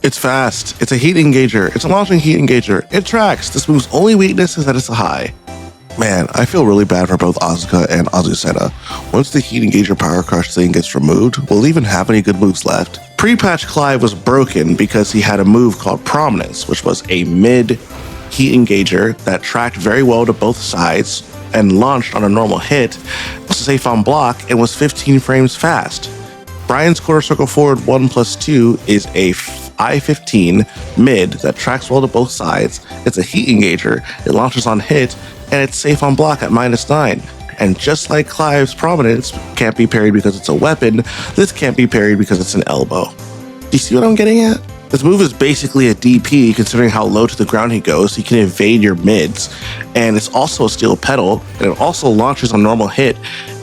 It's fast. It's a heat engager. It's a launching heat engager. It tracks. This move's only weakness is that it's a high. Man, I feel really bad for both Asuka and Azucena. Once the heat engager power crush thing gets removed, will it even have any good moves left? Pre-patch Clive was broken because he had a move called Prominence, which was a mid heat engager that tracked very well to both sides and launched on a normal hit, was safe on block, and was 15 frames fast. Bryan's quarter circle forward 1+2 is a I-15 mid that tracks well to both sides. It's a heat engager, it launches on hit, and it's safe on block at -9. And just like Clive's Prominence can't be parried because it's a weapon, this can't be parried because it's an elbow. Do you see what I'm getting at? This move is basically a DP considering how low to the ground he goes. He can evade your mids, and it's also a steel pedal, and it also launches on normal hit,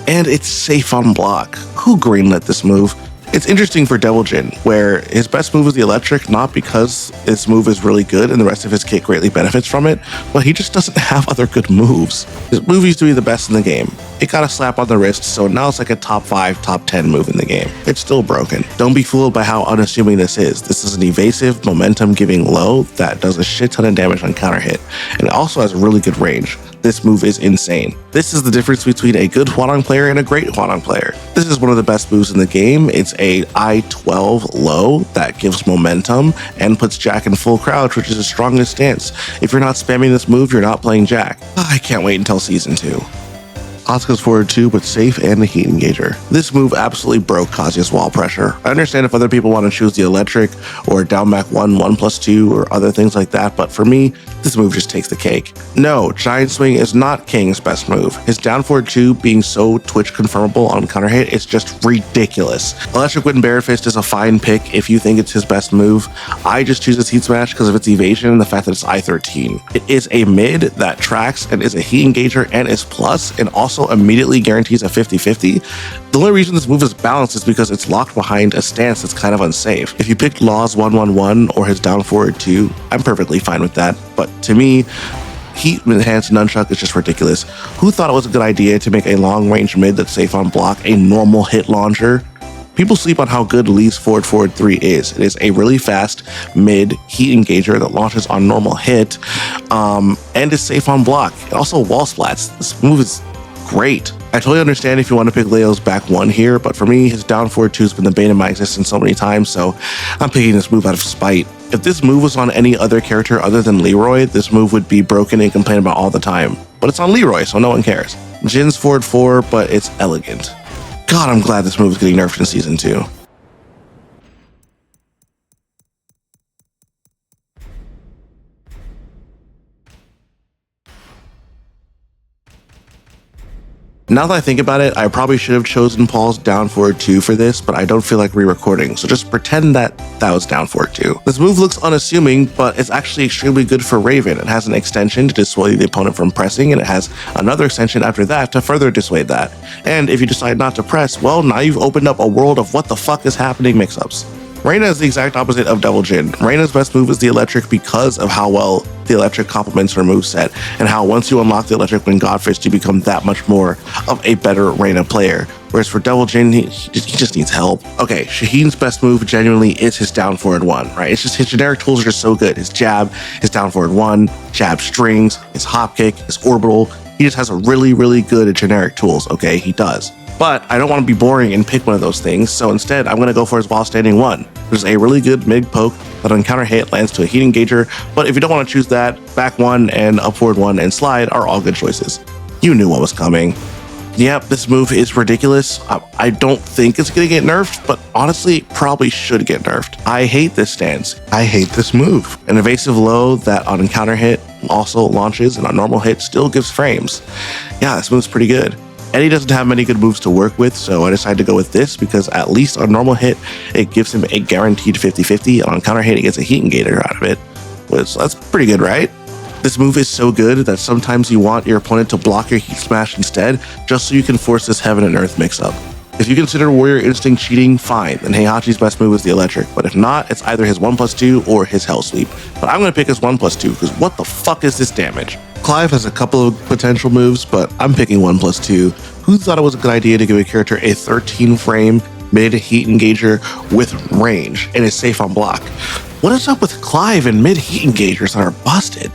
and it's safe on block. Who greenlit this move? It's interesting for Devil Jin, where his best move is the electric, not because this move is really good and the rest of his kit greatly benefits from it, but he just doesn't have other good moves. His move used to be the best in the game. It got a slap on the wrist, so now it's like a top 5, top 10 move in the game. It's still broken. Don't be fooled by how unassuming this is. This is an evasive, momentum-giving low that does a shit ton of damage on counter hit, and it also has really good range. This move is insane. This is the difference between a good Hwoarang player and a great Hwoarang player. This is one of the best moves in the game. It's a I-12 low that gives momentum and puts Jack in full crouch, which is his strongest stance. If you're not spamming this move, you're not playing Jack. I can't wait until Season 2. Asuka's forward 2, but safe and the heat engager. This move absolutely broke Kazuya's wall pressure. I understand if other people want to choose the electric or down back 1+2 or other things like that, but for me, this move just takes the cake. No, Giant Swing is not King's best move. His down forward 2 being so Twitch confirmable on counter hit is just ridiculous. Electric Wind Bear Fist is a fine pick if you think it's his best move. I just choose its Heat Smash because of its evasion and the fact that it's I-13. It is a mid that tracks and is a heat engager and is plus, and also immediately guarantees a 50-50. The only reason this move is balanced is because it's locked behind a stance that's kind of unsafe. If you picked Law's 1-1-1 or his down forward 2, I'm perfectly fine with that. But to me, heat enhanced nunchuck is just ridiculous. Who thought it was a good idea to make a long range mid that's safe on block a normal hit launcher? People sleep on how good Lee's forward 3 is. It is a really fast mid heat engager that launches on normal hit and is safe on block. It also wall splats. This move is great. I totally understand if you want to pick Leo's back 1 here, but for me, his down forward 2 has been the bane of my existence so many times, so I'm picking this move out of spite. If this move was on any other character other than Leroy, this move would be broken and complained about all the time. But it's on Leroy, so no one cares. Jin's forward 4, but it's elegant. God, I'm glad this move is getting nerfed in Season 2. Now that I think about it, I probably should have chosen Paul's down forward 2 for this, but I don't feel like re-recording, so just pretend that was down forward 2. This move looks unassuming, but it's actually extremely good for Raven. It has an extension to dissuade the opponent from pressing, and it has another extension after that to further dissuade that. And if you decide not to press, well, now you've opened up a world of what the fuck is happening mix-ups. Reina is the exact opposite of Devil Jin. Reina's best move is the electric because of how well the electric complements her moveset, and how once you unlock the electric Wind Godfist, you become that much more of a better Reina player. Whereas for Devil Jin, he just needs help. Okay, Shaheen's best move genuinely is his down forward 1, right? It's just his generic tools are just so good. His jab, his down forward 1, jab strings, his hop kick, his orbital. He just has a really, really good generic tools, okay? He does. But I don't want to be boring and pick one of those things, so instead I'm going to go for his while standing 1. There's a really good mid poke that on counter hit lands to a heat engager, but if you don't want to choose that, back 1 and up forward 1 and slide are all good choices. You knew what was coming. Yep, this move is ridiculous. I don't think it's going to get nerfed, but honestly, it probably should get nerfed. I hate this stance. I hate this move. An evasive low that on counter hit also launches and on normal hit still gives frames. Yeah, this move's pretty good. Eddie doesn't have many good moves to work with, so I decided to go with this because at least on normal hit, it gives him a guaranteed 50-50, and on counter hit, it gets a heat engager out of it. So that's pretty good, right? This move is so good that sometimes you want your opponent to block your heat smash instead, just so you can force this heaven and earth mix-up. If you consider Warrior Instinct cheating, fine, then Heihachi's best move is the electric, but if not, it's either his 1+2 or his Hell Sweep. But I'm going to pick his 1+2, because what the fuck is this damage? Clive has a couple of potential moves, but I'm picking 1+2. Who thought it was a good idea to give a character a 13 frame mid heat engager with range and is safe on block? What is up with Clive and mid heat engagers that are busted?